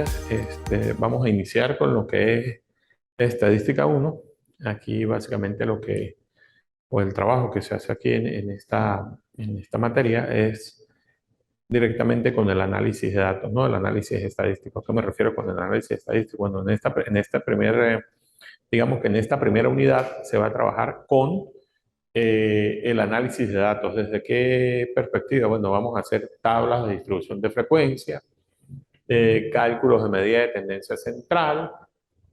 materias, vamos a iniciar con lo que es estadística 1. Aquí básicamente o el trabajo que se hace aquí en esta materia es directamente con el análisis de datos, ¿no? El análisis estadístico. ¿A qué me refiero con el análisis estadístico? Bueno, digamos que en esta primera unidad se va a trabajar con el análisis de datos. ¿Desde qué perspectiva? Bueno, vamos a hacer tablas de distribución de frecuencia, cálculos de medida de tendencia central,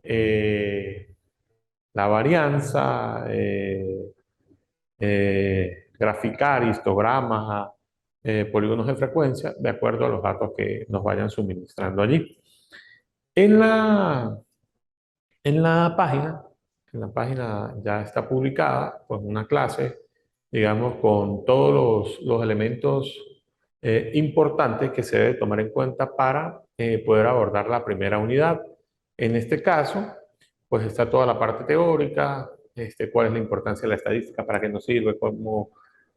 eh, la varianza, graficar histogramas, polígonos de frecuencia, de acuerdo a los datos que nos vayan suministrando allí. En la, en la página, en la página ya está publicada, pues una clase, digamos, con todos los elementos importantes que se debe tomar en cuenta para poder abordar la primera unidad. En este caso, pues está toda la parte teórica, cuál es la importancia de la estadística, para qué nos sirve, cómo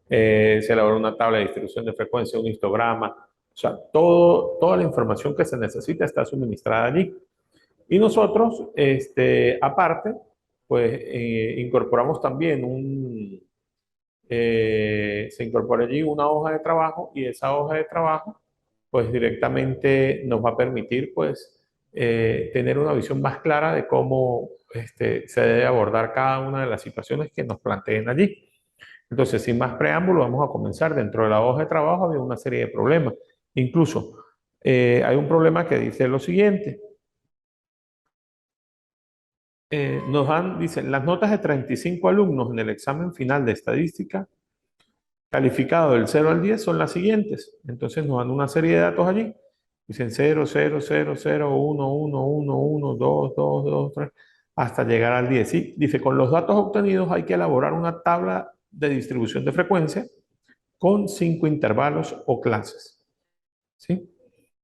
se elabora una tabla de distribución de frecuencia, un histograma, o sea, toda la información que se necesita está suministrada allí. Y nosotros, aparte, pues incorporamos también se incorpora allí una hoja de trabajo, y esa hoja de trabajo pues directamente nos va a permitir pues tener una visión más clara de cómo se debe abordar cada una de las situaciones que nos planteen allí. Entonces, sin más preámbulo, vamos a comenzar. Dentro de la hoja de trabajo había una serie de problemas. Incluso hay un problema que dice lo siguiente. Dicen, las notas de 35 alumnos en el examen final de estadística calificado del 0 al 10 son las siguientes. Entonces nos dan una serie de datos allí. Dicen 0, 0, 0, 0, 1, 1, 1, 1, 2, 2, 2, 3, hasta llegar al 10. ¿Sí? Dice, con los datos obtenidos hay que elaborar una tabla de distribución de frecuencia con 5 intervalos o clases. ¿Sí?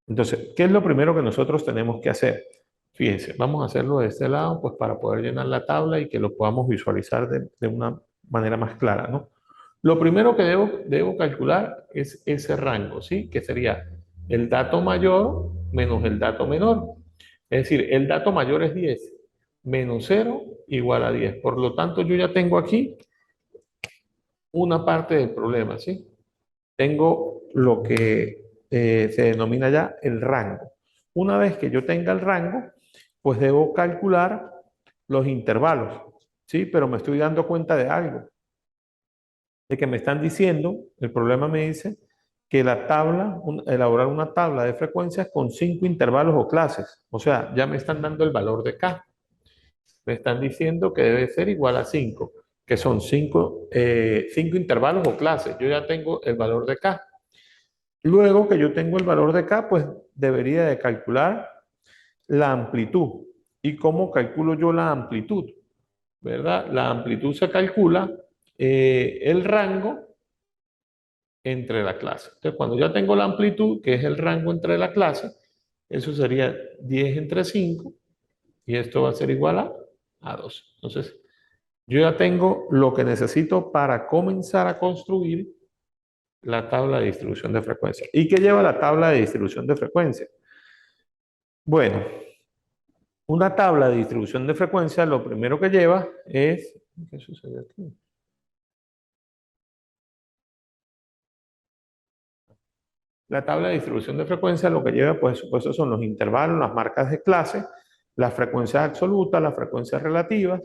Entonces, ¿qué es lo primero que nosotros tenemos que hacer? Fíjense, vamos a hacerlo de este lado, pues para poder llenar la tabla y que lo podamos visualizar de una manera más clara, ¿no? Lo primero que debo calcular es ese rango, ¿sí? Que sería el dato mayor menos el dato menor. Es decir, el dato mayor es 10, menos 0 igual a 10. Por lo tanto, yo ya tengo aquí una parte del problema, ¿sí? Tengo lo que se denomina ya el rango. Una vez que yo tenga el rango, pues debo calcular los intervalos, ¿sí? Pero me estoy dando cuenta de algo, de que me están diciendo, el problema me dice que elaborar una tabla de frecuencias con 5 intervalos o clases. O sea, ya me están dando el valor de K. Me están diciendo que debe ser igual a 5, que son 5 intervalos o clases. Yo ya tengo el valor de K. Luego que yo tengo el valor de K, pues debería de calcular la amplitud. ¿Y cómo calculo yo la amplitud? ¿Verdad? La amplitud se calcula el rango entre la clase. Entonces, cuando ya tengo la amplitud, que es el rango entre la clase, eso sería 10 entre 5, y esto va a ser igual a 2. Entonces, yo ya tengo lo que necesito para comenzar a construir la tabla de distribución de frecuencia. ¿Y qué lleva la tabla de distribución de frecuencia? Bueno, una tabla de distribución de frecuencia lo primero que lleva es... ¿Qué sucede aquí? La tabla de distribución de frecuencia lo que lleva, pues, supuesto, son los intervalos, las marcas de clase, las frecuencias absolutas, las frecuencias relativas,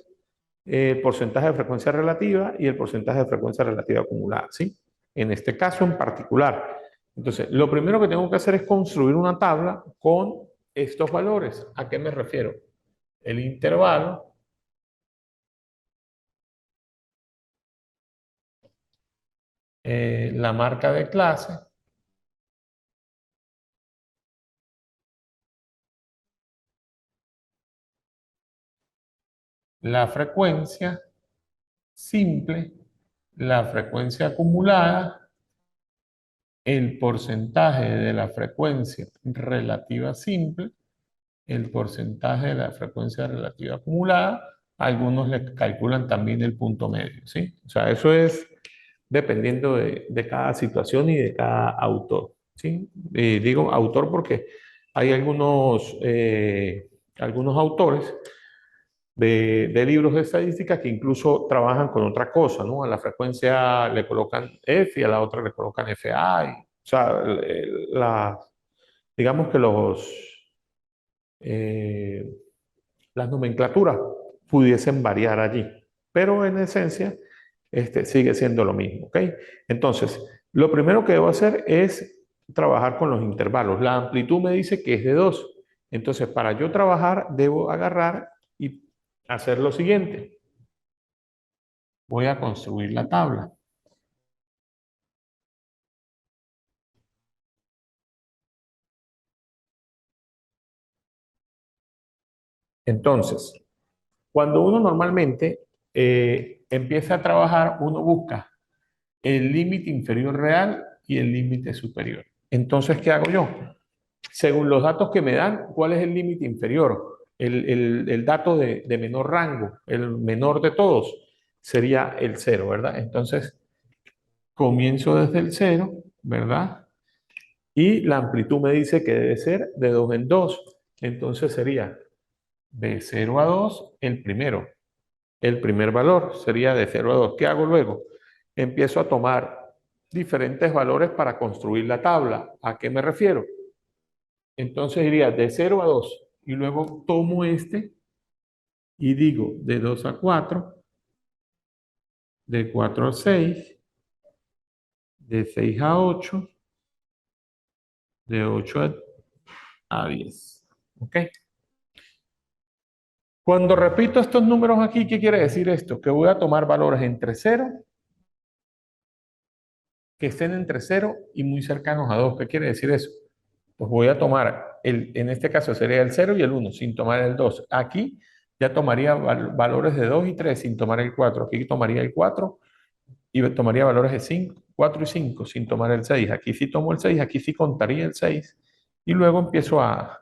el porcentaje de frecuencia relativa y el porcentaje de frecuencia relativa acumulada, ¿sí? En este caso en particular. Entonces, lo primero que tengo que hacer es construir una tabla con estos valores. ¿A qué me refiero? El intervalo, la marca de clase, la frecuencia simple, la frecuencia acumulada, el porcentaje de la frecuencia relativa simple, el porcentaje de la frecuencia relativa acumulada. Algunos le calculan también el punto medio, ¿sí? O sea, eso es dependiendo de cada situación y de cada autor, ¿sí? Digo autor porque Hay algunos autores de libros de estadística que incluso trabajan con otra cosa, ¿no? A la frecuencia le colocan F y a la otra le colocan FA. O sea, digamos que eh, las nomenclaturas pudiesen variar allí, pero en esencia sigue siendo lo mismo, ¿ok? Entonces, lo primero que debo hacer es trabajar con los intervalos. La amplitud me dice que es de 2. Entonces, para yo trabajar, debo agarrar y hacer lo siguiente. Voy a construir la tabla. Entonces, cuando uno normalmente empieza a trabajar, uno busca el límite inferior real y el límite superior. Entonces, ¿qué hago yo? Según los datos que me dan, ¿cuál es el límite inferior? El dato de menor rango, el menor de todos, sería el cero, ¿verdad? Entonces, comienzo desde el cero, ¿verdad? Y la amplitud me dice que debe ser de 2 en 2. Entonces sería de 0 a 2 el primero. El primer valor sería de 0 a 2. ¿Qué hago luego? Empiezo a tomar diferentes valores para construir la tabla. ¿A qué me refiero? Entonces iría de 0 a 2 y luego tomo este y digo de 2 a 4, de 4 a 6, de 6 a 8, de 8 a 10. ¿Ok? Cuando repito estos números aquí, ¿qué quiere decir esto? Que voy a tomar valores entre 0, que estén entre 0 y muy cercanos a 2. ¿Qué quiere decir eso? Pues voy a tomar, en este caso sería el 0 y el 1, sin tomar el 2. Aquí ya tomaría valores de 2 y 3 sin tomar el 4. Aquí tomaría el 4 y tomaría valores de 5, 4 y 5 sin tomar el 6. Aquí sí tomo el 6, aquí sí contaría el 6 y luego empiezo a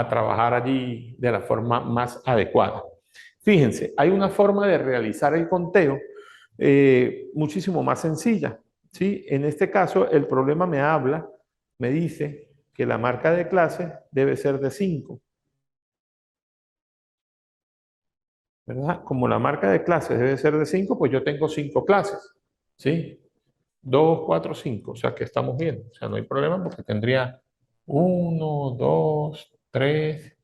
trabajar allí de la forma más adecuada. Fíjense, hay una forma de realizar el conteo muchísimo más sencilla, ¿sí? En este caso, el problema me dice que la marca de clase debe ser de 5, ¿verdad? Como la marca de clase debe ser de 5, pues yo tengo 5 clases, ¿sí? 2, 4, 5, o sea que estamos bien, o sea, no hay problema porque tendría 1, 2, 3,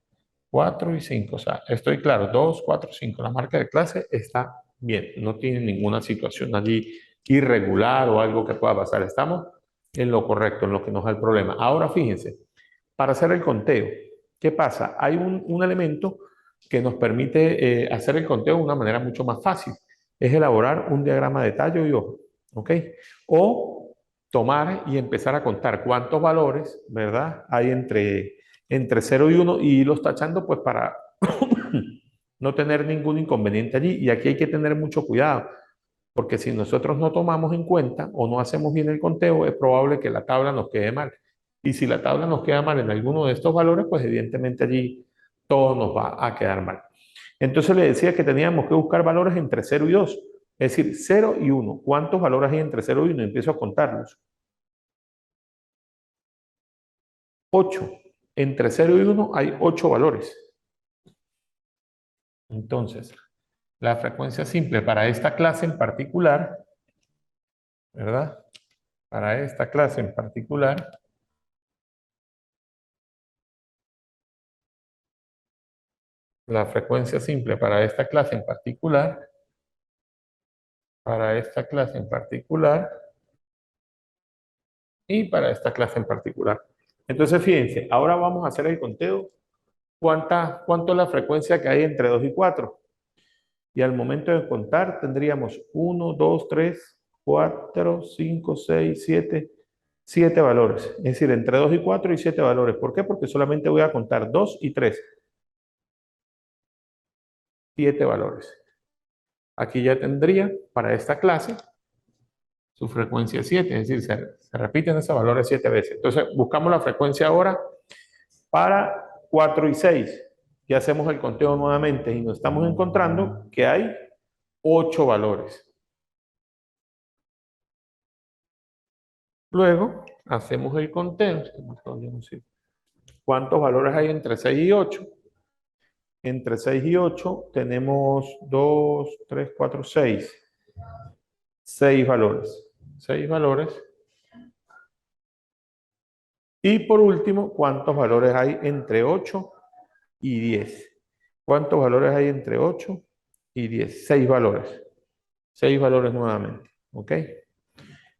4 y 5, o sea, estoy claro, 2, 4, 5, la marca de clase está bien, no tiene ninguna situación allí irregular o algo que pueda pasar, estamos en lo correcto, en lo que nos da el problema. Ahora fíjense, para hacer el conteo, ¿qué pasa? Hay un elemento que nos permite hacer el conteo de una manera mucho más fácil, es elaborar un diagrama de tallo y ojo, ¿ok? O tomar y empezar a contar cuántos valores, ¿verdad? Hay entre 0 y 1 y irlos tachando pues para no tener ningún inconveniente allí. Y aquí hay que tener mucho cuidado, porque si nosotros no tomamos en cuenta o no hacemos bien el conteo, es probable que la tabla nos quede mal. Y si la tabla nos queda mal en alguno de estos valores, pues evidentemente allí todo nos va a quedar mal. Entonces le decía que teníamos que buscar valores entre 0 y 2, es decir, 0 y 1. ¿Cuántos valores hay entre 0 y 1? Empiezo a contarlos. 8. Entre 0 y 1 hay 8 valores. Entonces, la frecuencia simple para esta clase en particular, ¿verdad? Para esta clase en particular, la frecuencia simple para esta clase en particular, para esta clase en particular y para esta clase en particular. Entonces, fíjense, ahora vamos a hacer el conteo. ¿Cuánto es la frecuencia que hay entre 2 y 4? Y al momento de contar tendríamos 1, 2, 3, 4, 5, 6, 7, 7 valores. Es decir, entre 2 y 4 y 7 valores. ¿Por qué? Porque solamente voy a contar 2 y 3. 7 valores. Aquí ya tendría para esta clase su frecuencia 7, es decir, se repiten esos valores 7 veces. Entonces, buscamos la frecuencia ahora para 4 y 6. Y hacemos el conteo nuevamente y nos estamos encontrando que hay 8 valores. Luego, hacemos el conteo. ¿Cuántos valores hay entre 6 y 8? Entre 6 y 8 tenemos 2, 3, 4, 6. 6 valores. 6 valores. Y por último, ¿cuántos valores hay entre 8 y 10? ¿Cuántos valores hay entre 8 y 10? 6 valores. 6 valores nuevamente. ¿Ok?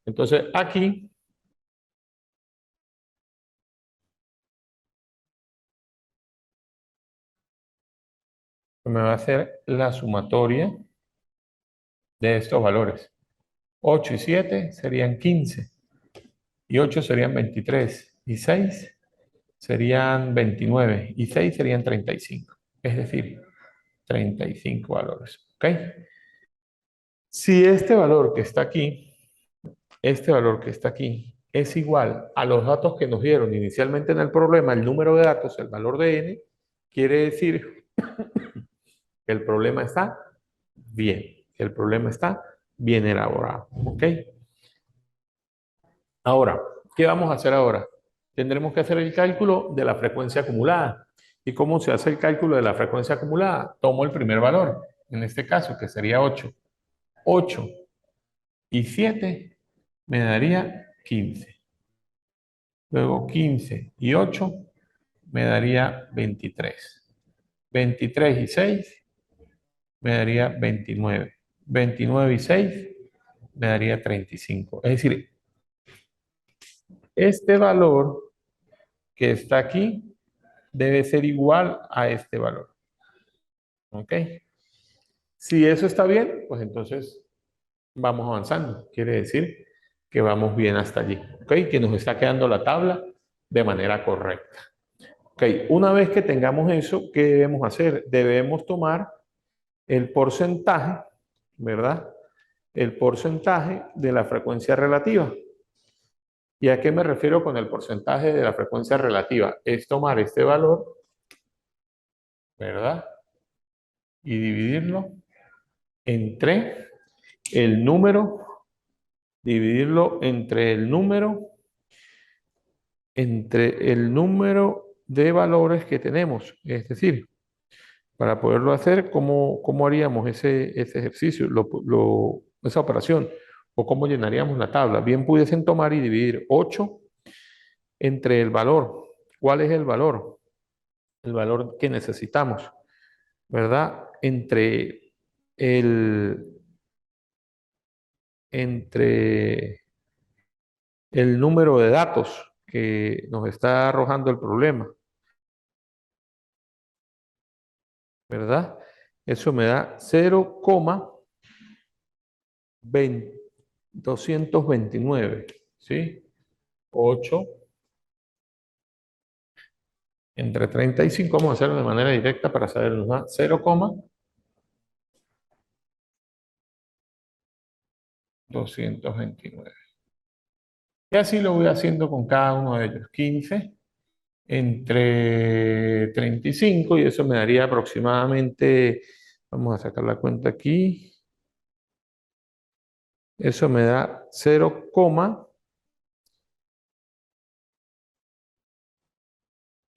Entonces aquí me va a hacer la sumatoria de estos valores. 8 y 7 serían 15. Y 8 serían 23. Y 6 serían 29. Y 6 serían 35. Es decir, 35 valores. ¿Ok? Si este valor que está aquí, este valor que está aquí, es igual a los datos que nos dieron inicialmente en el problema, el número de datos, el valor de n, quiere decir que el problema está bien, que el problema está bien elaborado. ¿Ok? Ahora, ¿qué vamos a hacer ahora? Tendremos que hacer el cálculo de la frecuencia acumulada. ¿Y cómo se hace el cálculo de la frecuencia acumulada? Tomo el primer valor, en este caso, que sería 8. 8 y 7 me daría 15. Luego 15 y 8 me daría 23. 23 y 6 me daría 29. 29 y 6 me daría 35. Es decir, este valor que está aquí debe ser igual a este valor. ¿Ok? Si eso está bien, pues entonces vamos avanzando. Quiere decir que vamos bien hasta allí. ¿Ok? Que nos está quedando la tabla de manera correcta. Ok, una vez que tengamos eso, ¿qué debemos hacer? Debemos tomar el porcentaje, ¿verdad? El porcentaje de la frecuencia relativa. ¿Y a qué me refiero con el porcentaje de la frecuencia relativa? Es tomar este valor, ¿verdad? Y dividirlo entre el número, dividirlo entre el número de valores que tenemos. Es decir, para poderlo hacer, ¿cómo haríamos ese ejercicio, esa operación? ¿O cómo llenaríamos la tabla? Bien pudiesen tomar y dividir 8 entre el valor. ¿Cuál es el valor? El valor que necesitamos, ¿verdad? El, entre el número de datos que nos está arrojando el problema, ¿verdad? Eso me da 0,229, ¿sí? 8 entre 35, vamos a hacerlo de manera directa para saber, nos da 0,229. Y así lo voy haciendo con cada uno de ellos. 15 entre 35 y eso me daría aproximadamente, vamos a sacar la cuenta aquí, eso me da 0,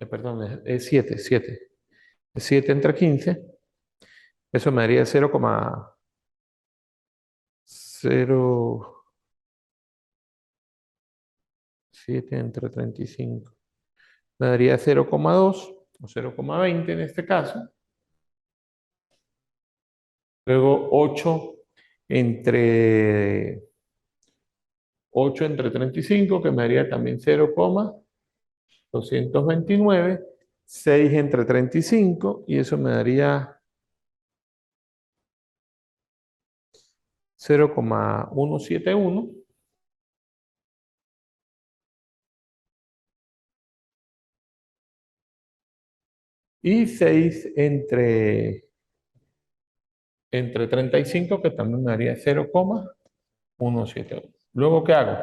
perdón, es 7, 7. 7 entre 15, eso me daría 0,07 entre 35. Me daría 0,2 o 0,20 en este caso. Luego 8 entre 35, que me daría también 0,229. 6 entre 35, y eso me daría 0,171. Y 6 entre 35, que también me daría 0,171. Luego, ¿qué hago?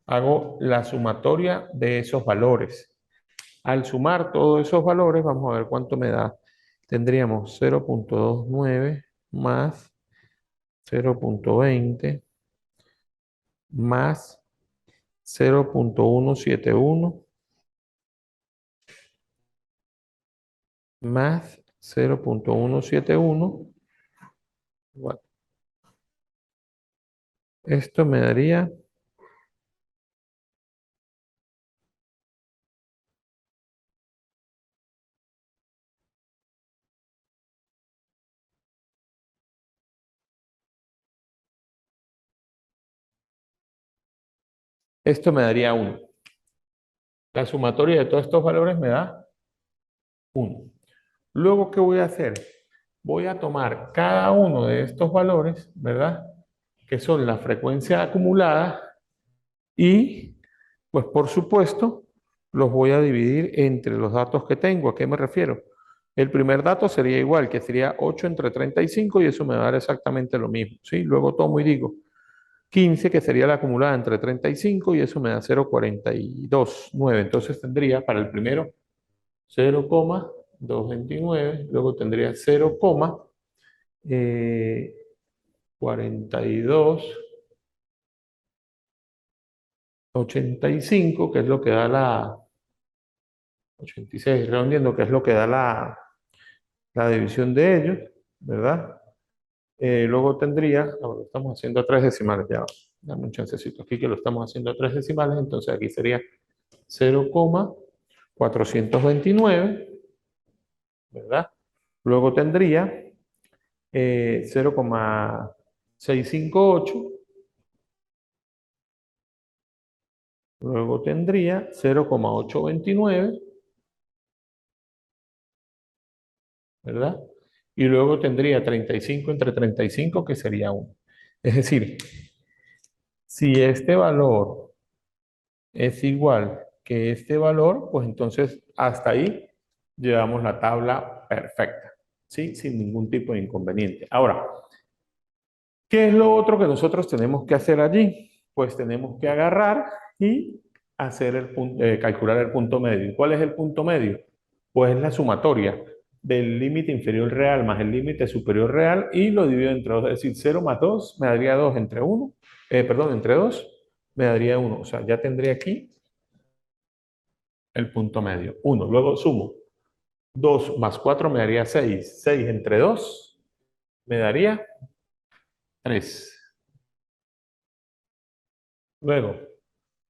Hago la sumatoria de esos valores. Al sumar todos esos valores, vamos a ver cuánto me da. Tendríamos 0,29 más 0,20 más 0,171 más 0.171. Bueno, esto me daría, esto me daría 1. La sumatoria de todos estos valores me da 1. Luego, ¿qué voy a hacer? Voy a tomar cada uno de estos valores, ¿verdad? Que son la frecuencia acumulada y, pues por supuesto, los voy a dividir entre los datos que tengo. ¿A qué me refiero? El primer dato sería igual, que sería 8 entre 35 y eso me va a dar exactamente lo mismo, ¿sí? Luego tomo y digo 15, que sería la acumulada entre 35 y eso me da 0,429. Entonces tendría para el primero 0,229, luego tendría 0,4285, que es lo que da la 86, redondeando, que es lo que da la división de ellos, ¿verdad? Luego tendría, lo estamos haciendo a tres decimales, ya, dame un chancecito aquí que lo estamos haciendo a tres decimales, entonces aquí sería 0,429, ¿verdad? Luego tendría 0,658, luego tendría 0,829, ¿verdad? Y luego tendría 35 entre 35, que sería 1. Es decir, si este valor es igual que este valor, pues entonces hasta ahí llevamos la tabla perfecta, ¿sí? Sin ningún tipo de inconveniente. Ahora, ¿qué es lo otro que nosotros tenemos que hacer allí? Pues tenemos que agarrar y hacer calcular el punto medio. ¿Cuál es el punto medio? Pues es la sumatoria del límite inferior real más el límite superior real y lo divido entre 2. Es decir, 0 más 2 me daría 2 entre 1, perdón, entre 2 me daría 1. O sea, ya tendría aquí el punto medio, 1. Luego sumo 2 más 4 me daría 6. 6 entre 2 me daría 3. Luego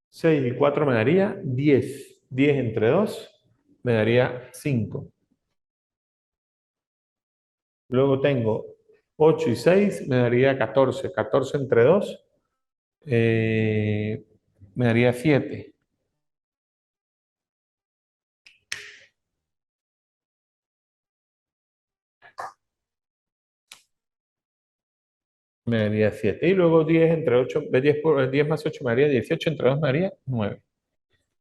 6 y 4 me daría 10. 10 entre 2 me daría 5. Luego tengo 8 y 6 me daría 14. 14 entre 2 me daría 7. Me daría 7. Y luego 10 entre 8, 10 más 8 me daría 18, entre 2 me daría 9.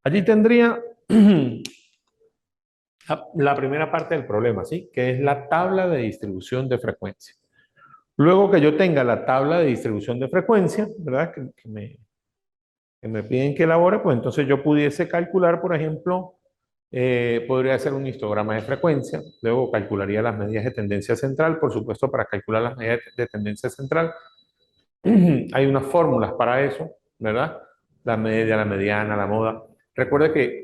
Allí tendría la primera parte del problema, ¿sí? Que es la tabla de distribución de frecuencia. Luego que yo tenga la tabla de distribución de frecuencia, ¿verdad? Que me piden que elabore, pues entonces yo pudiese calcular, por ejemplo, podría hacer un histograma de frecuencia, luego calcularía las medidas de tendencia central, por supuesto, para calcular las medidas de tendencia central. Hay unas fórmulas para eso, ¿verdad? La media, la mediana, la moda. Recuerde que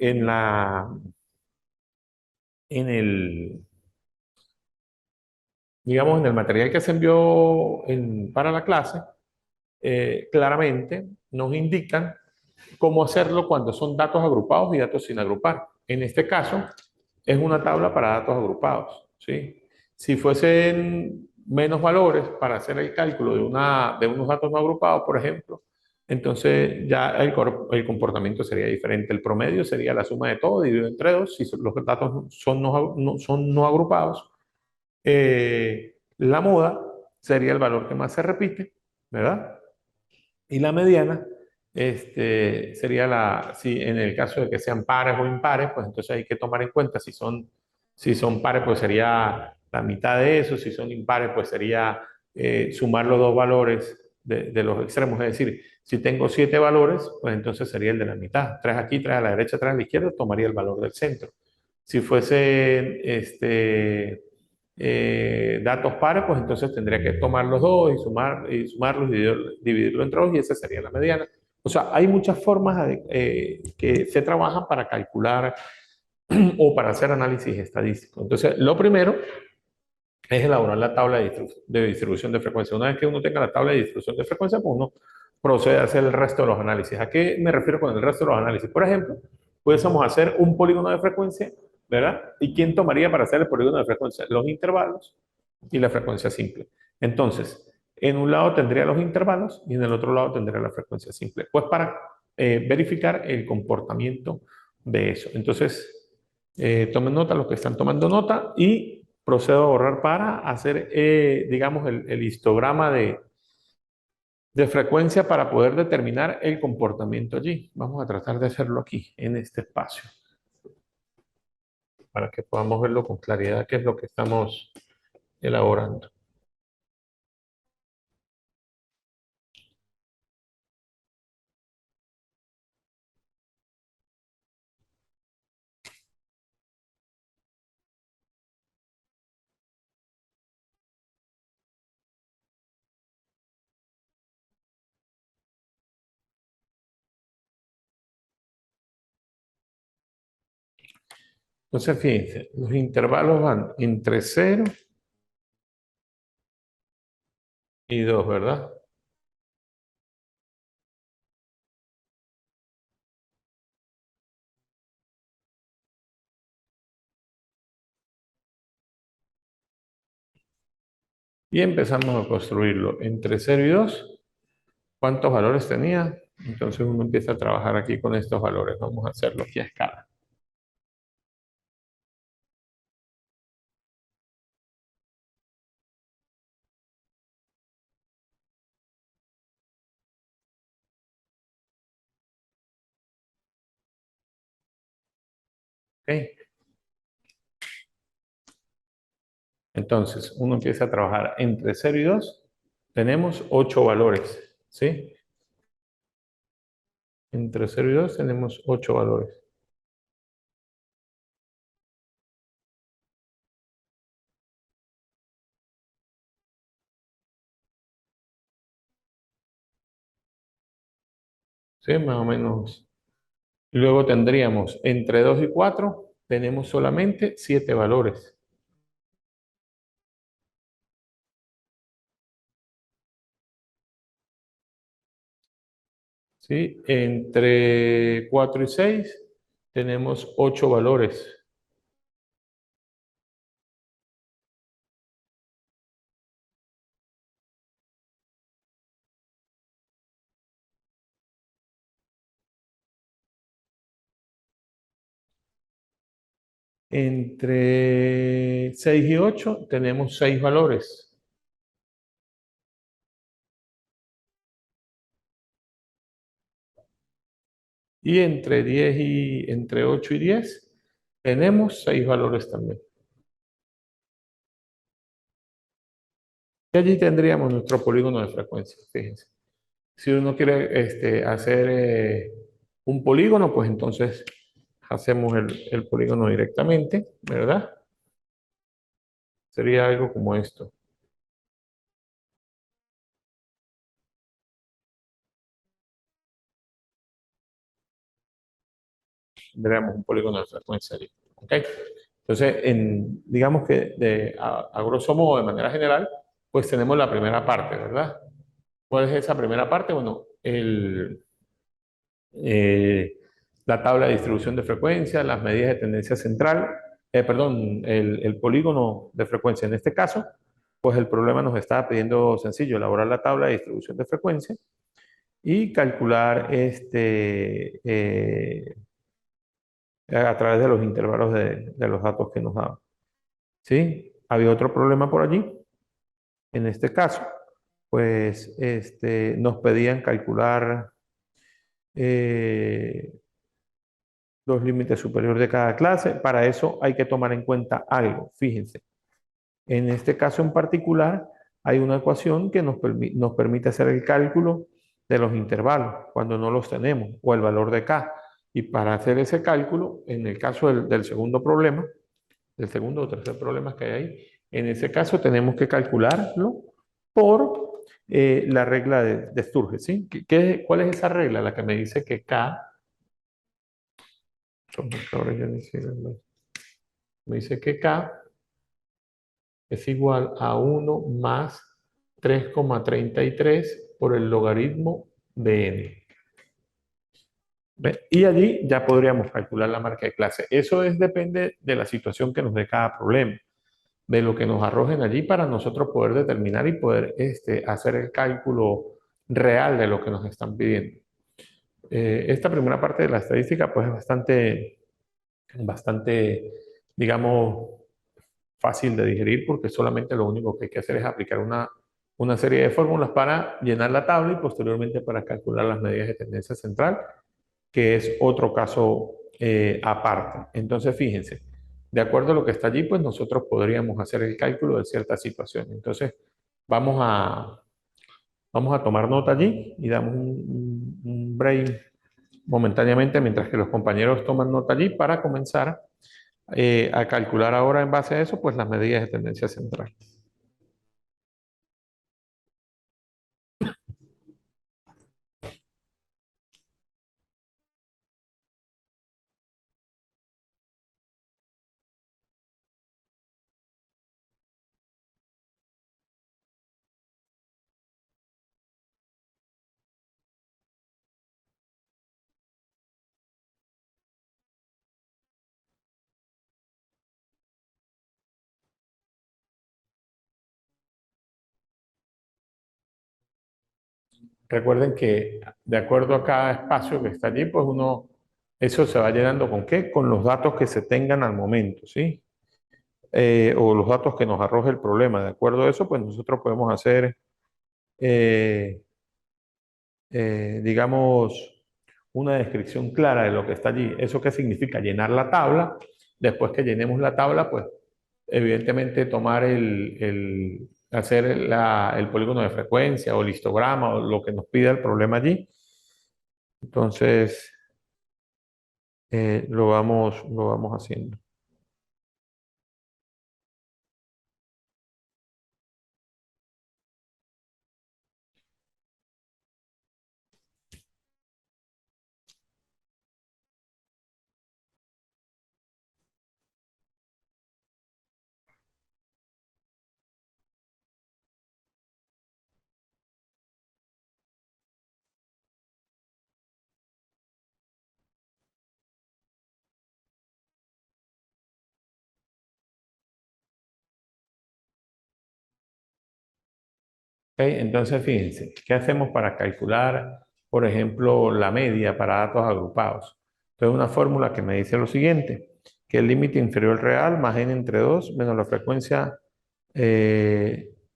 en el, digamos, en el material que se envió para la clase, claramente nos indican cómo hacerlo cuando son datos agrupados y datos sin agrupar. En este caso, es una tabla para datos agrupados, ¿sí? Si fuesen menos valores para hacer el cálculo de unos datos no agrupados, por ejemplo, entonces ya el comportamiento sería diferente. El promedio sería la suma de todo dividido entre 2, si los datos son no agrupados. La moda sería el valor que más se repite, ¿verdad? Y la mediana sería si en el caso de que sean pares o impares, pues entonces hay que tomar en cuenta si son pares, pues sería la mitad de eso, si son impares, pues sería sumar los dos valores de los extremos, es decir, si tengo 7 valores, pues entonces sería el de la mitad, 3 aquí, 3 a la derecha, 3 a la izquierda, tomaría el valor del centro. Si fuese datos pares, pues entonces tendría que tomar los dos y sumarlos y dividirlo entre dos y esa sería la mediana. O sea, hay muchas formas que se trabajan para calcular o para hacer análisis estadístico. Entonces, lo primero es elaborar la tabla de distribución de frecuencia. Una vez que uno tenga la tabla de distribución de frecuencia, pues uno procede a hacer el resto de los análisis. ¿A qué me refiero con el resto de los análisis? Por ejemplo, pudiésemos hacer un polígono de frecuencia, ¿verdad? ¿Y quién tomaría para hacer el polígono de frecuencia? Los intervalos y la frecuencia simple. Entonces, en un lado tendría los intervalos y en el otro lado tendría la frecuencia simple. Pues para verificar el comportamiento de eso. Entonces, tomen nota los que están tomando nota y procedo a borrar para hacer, digamos, el histograma de frecuencia para poder determinar el comportamiento allí. Vamos a tratar de hacerlo aquí, en este espacio, para que podamos verlo con claridad, qué es lo que estamos elaborando. Entonces, fíjense, los intervalos van entre 0 y 2, ¿verdad? Y empezamos a construirlo entre 0 y 2. ¿Cuántos valores tenía? Entonces uno empieza a trabajar aquí con estos valores. Vamos a hacerlo aquí a escala. ¿Ok? Entonces, uno empieza a trabajar entre 0 y 2. Tenemos 8 valores, ¿sí? Entre 0 y 2 tenemos 8 valores. ¿Sí? Más o menos. Y luego tendríamos entre 2 y 4, tenemos solamente 7 valores. ¿Sí? Entre 4 y 6 tenemos 8 valores. Entre 6 y 8 tenemos 6 valores. Y entre 8 y 10 tenemos 6 valores también. Y allí tendríamos nuestro polígono de frecuencia, fíjense. Si uno quiere hacer un polígono, pues entonces hacemos el polígono directamente, ¿verdad? Sería algo como esto. Tendríamos un polígono de frecuencia allí. ¿Ok? Entonces, digamos que a grosso modo, de manera general, pues tenemos la primera parte, ¿verdad? ¿Cuál es esa primera parte? Bueno, eh, la tabla de distribución de frecuencia, las medidas de tendencia central, perdón, el polígono de frecuencia. En este caso, pues el problema nos estaba pidiendo sencillo, elaborar la tabla de distribución de frecuencia y calcular a través de los intervalos de los datos que nos daban. ¿Sí? Había otro problema por allí. En este caso, pues nos pedían calcular eh, los límites superiores de cada clase. Para eso hay que tomar en cuenta algo. Fíjense, en este caso en particular hay una ecuación que nos permite hacer el cálculo de los intervalos cuando no los tenemos, o el valor de K. Y para hacer ese cálculo, en el caso del segundo problema, del segundo o tercer problema que hay ahí, en ese caso tenemos que calcularlo por la regla de Sturge, ¿sí? ¿Cuál es esa regla? La que me dice que K Los marcadores ya ni sirven. Me dice que K es igual a 1 más 3,33 por el logaritmo de n. ¿Ve? Y allí ya podríamos calcular la marca de clase. Eso depende de la situación que nos dé cada problema, de lo que nos arrojen allí para nosotros poder determinar y poder hacer el cálculo real de lo que nos están pidiendo. Esta primera parte de la estadística pues es bastante, digamos, fácil de digerir porque solamente lo único que hay que hacer es aplicar una serie de fórmulas para llenar la tabla y posteriormente para calcular las medidas de tendencia central, que es otro caso aparte. Entonces, fíjense, de acuerdo a lo que está allí, pues nosotros podríamos hacer el cálculo de ciertas situaciones. Entonces, vamos a, vamos a tomar nota allí y damos un break momentáneamente mientras que los compañeros toman nota allí para comenzar a calcular ahora en base a eso, pues las medidas de tendencia central. Recuerden que de acuerdo a cada espacio que está allí, pues eso se va llenando ¿con qué? Con los datos que se tengan al momento, ¿sí? O los datos que nos arroje el problema. De acuerdo a eso, pues nosotros podemos hacer, eh, digamos, una descripción clara de lo que está allí. ¿Eso qué significa? Llenar la tabla. Después que llenemos la tabla, pues evidentemente tomar hacer el polígono de frecuencia o el histograma o lo que nos pida el problema allí. Entonces, lo vamos haciendo. ¿Ok? Entonces, fíjense, ¿qué hacemos para calcular, por ejemplo, la media para datos agrupados? Entonces, una fórmula que me dice lo siguiente, que el límite inferior real más n entre 2 menos la frecuencia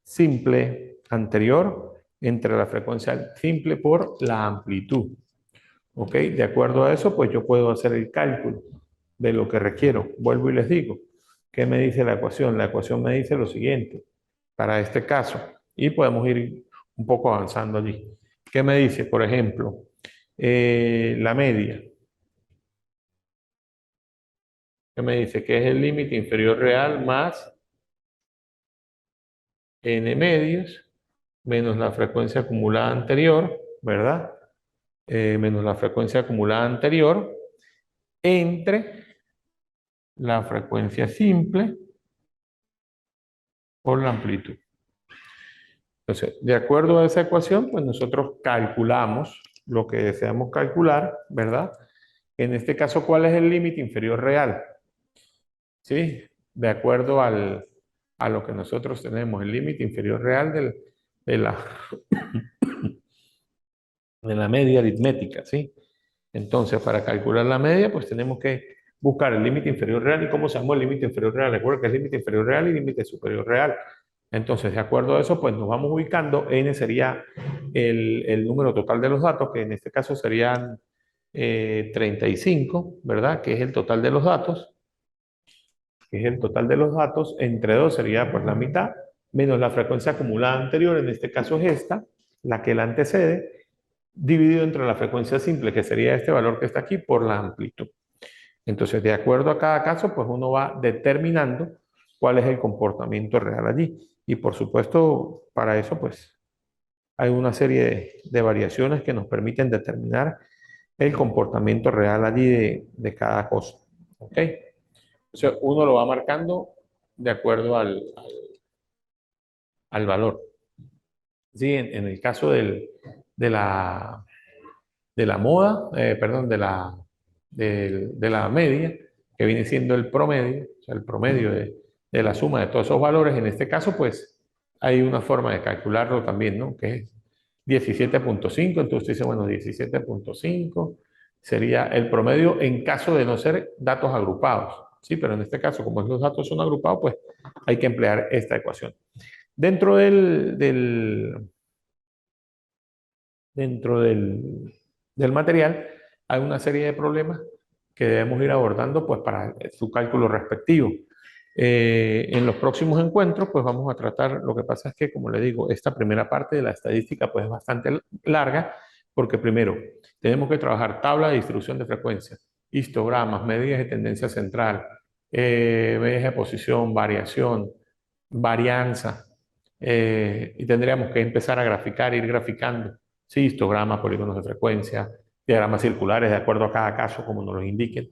simple anterior entre la frecuencia simple por la amplitud. ¿Ok? De acuerdo a eso, pues yo puedo hacer el cálculo de lo que requiero. Vuelvo y les digo, ¿qué me dice la ecuación? La ecuación me dice lo siguiente, para este caso, y podemos ir un poco avanzando allí. ¿Qué me dice? Por ejemplo, la media. ¿Qué me dice? Que es el límite inferior real más n medios menos la frecuencia acumulada anterior, ¿verdad? Menos la frecuencia acumulada anterior entre la frecuencia simple por la amplitud. Entonces, de acuerdo a esa ecuación, pues nosotros calculamos lo que deseamos calcular, ¿verdad? En este caso, ¿cuál es el límite inferior real? ¿Sí? De acuerdo a lo que nosotros tenemos, el límite inferior real de la, de la media aritmética, ¿sí? Entonces, para calcular la media, pues tenemos que buscar el límite inferior real. ¿Y cómo se llama el límite inferior real? Recuerda que es límite inferior real y límite superior real. Entonces, de acuerdo a eso, pues nos vamos ubicando. N sería el número total de los datos, que en este caso serían 35, ¿verdad? Que es el total de los datos. Que es el total de los datos. Entre 2 sería pues la mitad, menos la frecuencia acumulada anterior, en este caso es esta, la que la antecede, dividido entre la frecuencia simple, que sería este valor que está aquí, por la amplitud. Entonces, de acuerdo a cada caso, pues uno va determinando cuál es el comportamiento real allí. Y por supuesto, para eso, pues hay una serie de variaciones que nos permiten determinar el comportamiento real allí de cada cosa. ¿Ok? Entonces uno lo va marcando de acuerdo al valor. Sí, en el caso de la, de la moda, perdón, de la media, que viene siendo el promedio, o sea, el promedio de la suma de todos esos valores, en este caso, pues hay una forma de calcularlo también, ¿no? Que es 17,5, entonces dice, bueno, 17,5 sería el promedio en caso de no ser datos agrupados, ¿sí? Pero en este caso, como los datos son agrupados, pues hay que emplear esta ecuación. Dentro del material hay una serie de problemas que debemos ir abordando pues, para su cálculo respectivo. En los próximos encuentros, pues vamos a tratar, lo que pasa es que, como le digo, esta primera parte de la estadística pues, es bastante larga, porque primero tenemos que trabajar tabla de distribución de frecuencia, histogramas, medidas de tendencia central, medidas de posición, variación, varianza, y tendríamos que empezar a graficar, ir graficando, sí, histogramas, polígonos de frecuencia, diagramas circulares de acuerdo a cada caso, como nos lo indiquen,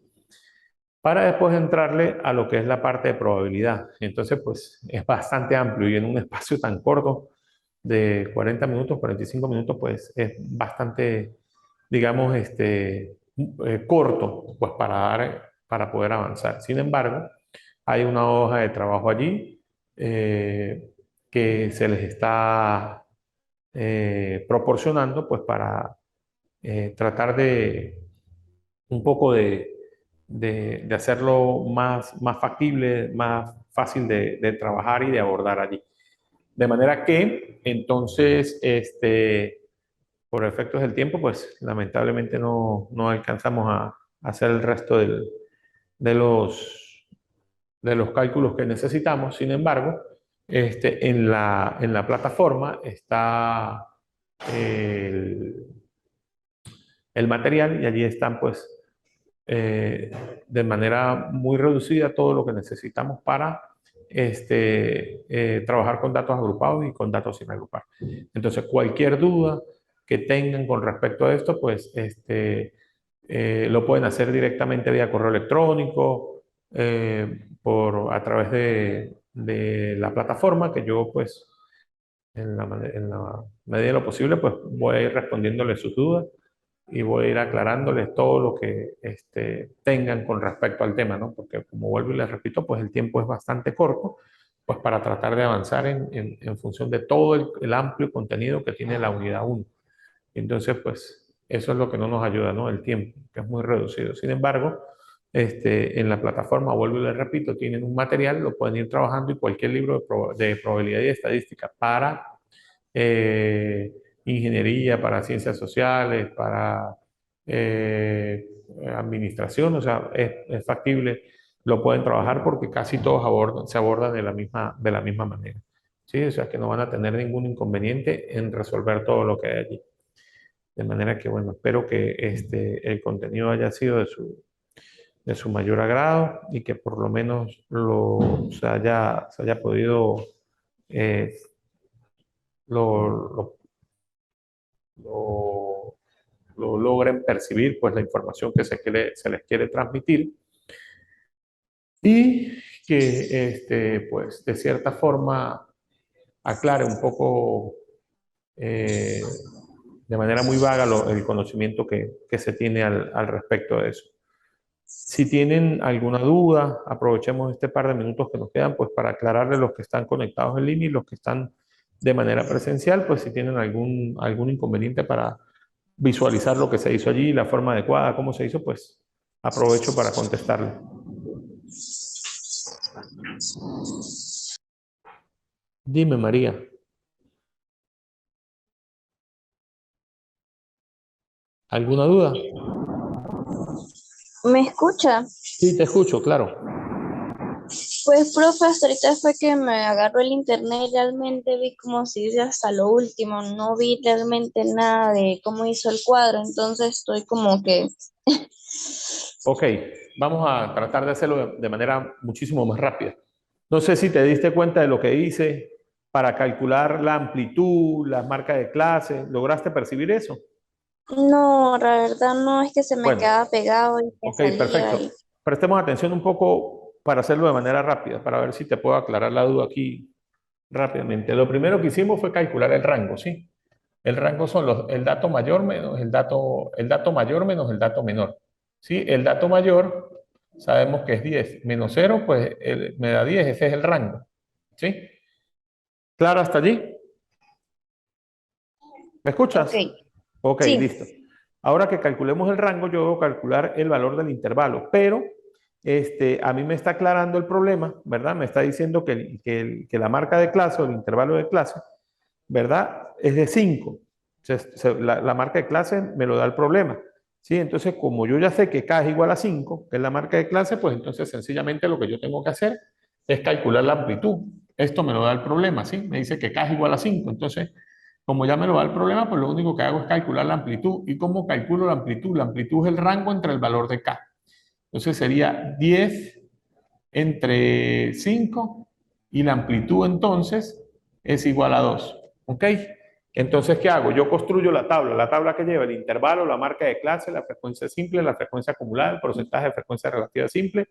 para después entrarle a lo que es la parte de probabilidad. Entonces, pues es bastante amplio y en un espacio tan corto de 40 minutos, 45 minutos, pues es bastante, digamos, corto, pues para poder avanzar. Sin embargo, hay una hoja de trabajo allí que se les está proporcionando, pues para tratar de un poco de hacerlo más factible, más fácil de trabajar y de abordar allí. De manera que, entonces, por efectos del tiempo, pues lamentablemente no alcanzamos a hacer el resto de de los cálculos que necesitamos. Sin embargo, en la plataforma está el, el material y allí están pues eh, de manera muy reducida todo lo que necesitamos para trabajar con datos agrupados y con datos sin agrupar. Entonces, cualquier duda que tengan con respecto a esto, pues lo pueden hacer directamente vía correo electrónico, a través de la plataforma, que yo pues en la medida de lo posible, pues voy a ir respondiéndole sus dudas y voy a ir aclarándoles todo lo que tengan con respecto al tema, ¿no? Porque como vuelvo y les repito, pues el tiempo es bastante corto, pues para tratar de avanzar en función de todo el amplio contenido que tiene la unidad 1. Entonces, pues eso es lo que no nos ayuda, ¿no? El tiempo, que es muy reducido. Sin embargo, en la plataforma, vuelvo y les repito, tienen un material, lo pueden ir trabajando y cualquier libro de probabilidad y estadística para eh, ingeniería, para ciencias sociales, para eh, administración, o sea, es factible, lo pueden trabajar porque casi todos se abordan de la misma manera. ¿Sí? O sea, que no van a tener ningún inconveniente en resolver todo lo que hay allí. De manera que, bueno, espero que el contenido haya sido de su mayor agrado y que por lo menos se haya podido, eh, lo, lo, lo- lo logren percibir, pues la información que se les quiere transmitir y que, pues, de cierta forma aclare un poco eh, de manera muy vaga el conocimiento que se tiene al respecto de eso. Si tienen alguna duda, aprovechemos este par de minutos que nos quedan pues para aclararle los que están conectados en línea y los que están de manera presencial, pues si tienen algún inconveniente para visualizar lo que se hizo allí, la forma adecuada, cómo se hizo, pues aprovecho para contestarle. Dime, María, ¿alguna duda? ¿Me escucha? Sí, te escucho, claro. Pues, profe, hasta ahorita fue que me agarró el internet y realmente vi como si dice hasta lo último, no vi realmente nada de cómo hizo el cuadro, entonces estoy como que, Ok, vamos a tratar de hacerlo de manera muchísimo más rápida. No sé si te diste cuenta de lo que hice para calcular la amplitud, las marcas de clase. ¿Lograste percibir eso? No, la verdad no es que se me Bueno, quedaba pegado y que ok, salía perfecto. y Prestemos atención un poco para hacerlo de manera rápida, para ver si te puedo aclarar la duda aquí rápidamente. Lo primero que hicimos fue calcular el rango, ¿sí? El rango son el dato mayor menos el dato mayor menos el dato menor. ¿Sí? El dato mayor sabemos que es 10 menos cero, pues me da 10, ese es el rango. ¿Sí? ¿Claro hasta allí? ¿Me ok, escuchas? Ok, sí, listo. Ahora que calculemos el rango, yo debo calcular el valor del intervalo, pero a mí me está aclarando el problema, ¿verdad? Me está diciendo que la marca de clase o el intervalo de clase, ¿verdad? Es de 5. La marca de clase me lo da el problema. ¿Sí? Entonces, como yo ya sé que K es igual a 5, que es la marca de clase, pues entonces sencillamente lo que yo tengo que hacer es calcular la amplitud. Esto me lo da el problema, ¿sí? Me dice que K es igual a 5. Entonces, como ya me lo da el problema, pues lo único que hago es calcular la amplitud. ¿Y cómo calculo la amplitud? La amplitud es el rango entre el valor de K. Entonces sería 10 entre 5 y la amplitud entonces es igual a 2. ¿Ok? Entonces, ¿qué hago? Yo construyo la tabla que lleva el intervalo, la marca de clase, la frecuencia simple, la frecuencia acumulada, el porcentaje de frecuencia relativa simple,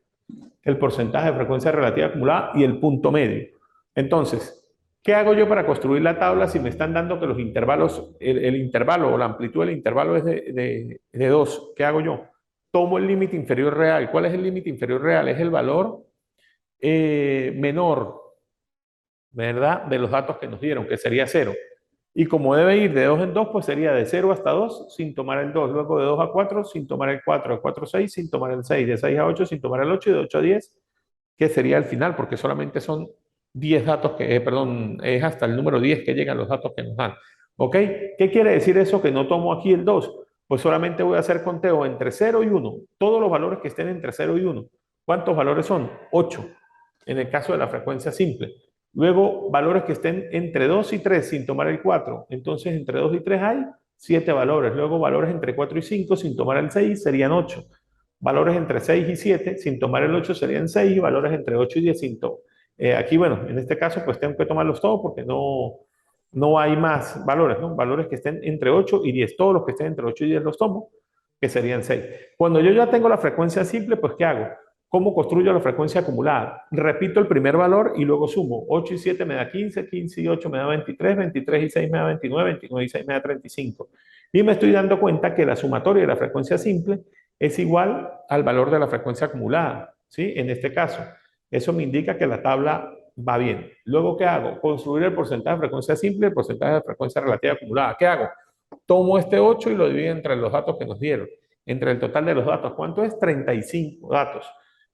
el porcentaje de frecuencia relativa acumulada y el punto medio. Entonces, ¿qué hago yo para construir la tabla si me están dando que los intervalos, el intervalo o la amplitud del intervalo es de 2? ¿Qué hago yo? Tomo el límite inferior real. ¿Cuál es el límite inferior real? Es el valor menor, ¿verdad? De los datos que nos dieron, que sería 0. Y como debe ir de 2 en 2, pues sería de 0 hasta 2 sin tomar el 2, luego de 2 a 4 sin tomar el 4, de 4 a 6 sin tomar el 6, de 6 a 8 sin tomar el 8 y de 8 a 10, que sería el final, porque solamente son 10 datos perdón, es hasta el número 10 que llegan los datos que nos dan. ¿Ok? ¿Qué quiere decir eso que no tomo aquí el 2? Pues solamente voy a hacer conteo entre 0 y 1, todos los valores que estén entre 0 y 1. ¿Cuántos valores son? 8, en el caso de la frecuencia simple. Luego, valores que estén entre 2 y 3 sin tomar el 4. Entonces, entre 2 y 3 hay 7 valores. Luego, valores entre 4 y 5 sin tomar el 6 serían 8. Valores entre 6 y 7 sin tomar el 8 serían 6 y valores entre 8 y 10 sin tomar. Aquí, bueno, en este caso, pues tengo que tomarlos todos porque no hay más valores, ¿no? Valores que estén entre 8 y 10. Todos los que estén entre 8 y 10 los tomo, que serían 6. Cuando yo ya tengo la frecuencia simple, pues ¿qué hago? ¿Cómo construyo la frecuencia acumulada? Repito el primer valor y luego sumo. 8 y 7 me da 15, 15 y 8 me da 23, 23 y 6 me da 29, 29 y 6 me da 35. Y me estoy dando cuenta que la sumatoria de la frecuencia simple es igual al valor de la frecuencia acumulada, ¿sí? En este caso, eso me indica que la tabla va bien. Luego, ¿qué hago? Construir el porcentaje de frecuencia simple y el porcentaje de frecuencia relativa acumulada. ¿Qué hago? Tomo este 8 y lo divido entre los datos que nos dieron. Entre el total de los datos. ¿Cuánto es? 35 datos.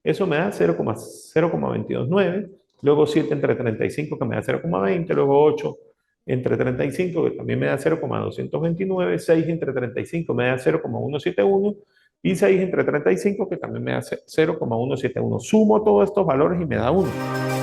Eso me da 0,229. Luego 7 entre 35 que me da 0,20. Luego 8 entre 35 que también me da 0,229. 6 entre 35 me da 0,171. Y 6 entre 35 que también me da 0,171. Sumo todos estos valores y me da 1.